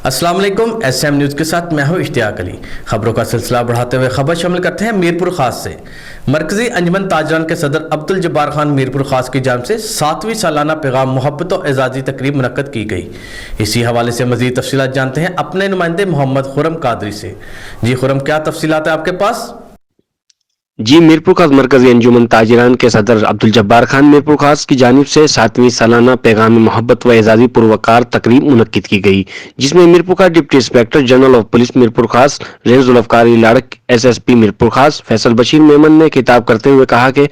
अस्सलाम वालेकुम। SM news के साथ मैं हूं इश्तियाक अली। खबरों का सिलसिला बढ़ाते हुए खबर शामिल करते हैं मीरपुर खास से। मरकजी अंजुमन ताजरान के सदर अब्दुल जब्बार खान मीरपुर खास की जानिब से 7वीं सालाना पैगाम मोहब्बत और एजाज़ी तकरीब मुनक्कद की गई। इसी हवाले से मज़ीद तफसीलात जानते हैं अपने नुमाइंदे मोहम्मद खुरम कादरी से। जी खुरम, क्या तफसीलात है आपके पास? जी, मीरपुर खास मरकजी अंजुमन ताजरान के सदर अब्दुल जब्बार खान मीरपुर खास की जानिब से 7वीं सालाना पैगाम मोहब्बत व एजाज़ी पुरवकार तकरीब मुनक्किद की गई, जिसमें मीरपुर खास deputy inspector general of police Mirpur खास रेंज जुल्फ़कार लाड़क SSP मीरपुर खास फैसल बशीर मेमन ने खिताब करते हुए कहा कि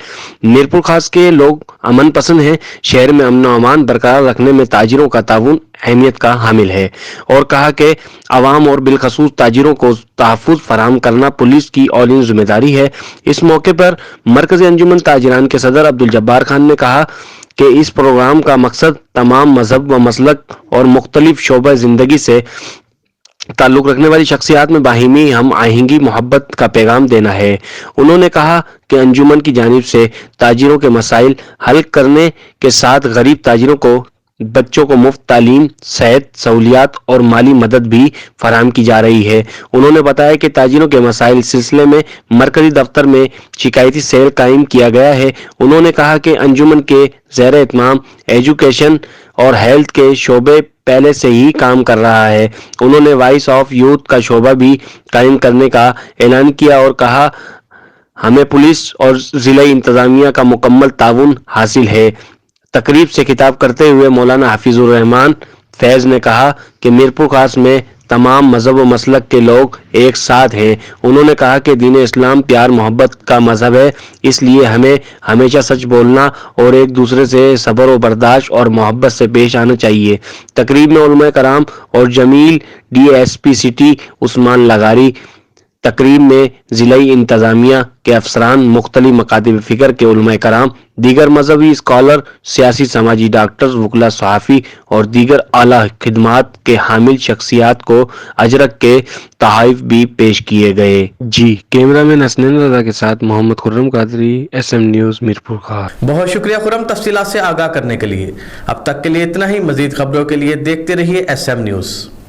मीरपुर खास के लोग अमन पसंद हैं। शहर में अमन व अमान बरकरार रखने में ताजिरों का ताउन अहमियत का हामिल है और कहा कि अवाम और बिलखसूस ताजिरों को तहफ़्फ़ुज़ फराहम करना पुलिस की औलिन जिम्मेदारी है। इस मौके पर मरकज़ी अंजुमन ताजरान के सदर अब्दुल जब्बार खान ने कहा कि इस प्रोग्राम का मकसद तमाम मजहब व मसलक और मुख्तलिफ शोबा ज़िंदगी से ताल्लुक़ रखने वाली शख्सियात में बाहिमी हम आहंगी मोहब्बत का पैगाम देना है। उन्होंने कहा कि अंजुमन की जानिब से ताजिरों के मसाइल हल करने के साथ गरीब ताजिरों को बच्चों को मुफ्त तालीम, सेहत सहूलियात और माली मदद भी फराहम की जा रही है। उन्होंने बताया कि ताजिरों के मसाइल सिलसिले में मरकजी दफ्तर में शिकायती सेल कायम किया गया है। उन्होंने कहा कि अंजुमन के ज़ेर एहतमाम एजुकेशन और हेल्थ के शोबे पहले से ही काम कर रहा है। उन्होंने वॉइस ऑफ यूथ का शोबा भी कायम करने का ऐलान किया और कहा हमें पुलिस और ज़िला इंतज़ामिया का मुकम्मल ताउन हासिल है। तकरीब से खिताब करते हुए मौलाना हाफिजुर रहमान फैज ने कहा कि मीरपुर खास में तमाम मजहब व मसलक के लोग एक साथ हैं। उन्होंने कहा कि दीन इस्लाम प्यार मोहब्बत का मजहब है, इसलिए हमें हमेशा सच बोलना और एक दूसरे से सब्र व बर्दाश्त और मोहब्बत से पेश आना चाहिए। तकरीब में उलमा कराम और जमील DSP सिटी उस्मान लगारी, तकरीब में ज़िलाई इंतज़ामिया के अफसरान, मुख्तलिफ मकातिब फ़िक्र के उलमा कराम, दीगर मजहबी स्कॉलर, सियासी समाजी डॉक्टर्स, वकला सहाफ़ी और दीगर आला खिदमात के हामिल शख्सियात को अजरक के तोहफ़े भी पेश किए गए। जी, कैमरामैन हसनैन रज़ा के साथ मोहम्मद खुर्रम कादरी, SM न्यूज़ मीरपुर खास। बहुत शुक्रिया खुरम तफसीलात से आगाह करने के लिए। अब तक के लिए इतना ही। मज़ीद खबरों के लिए देखते रहिए SM न्यूज़।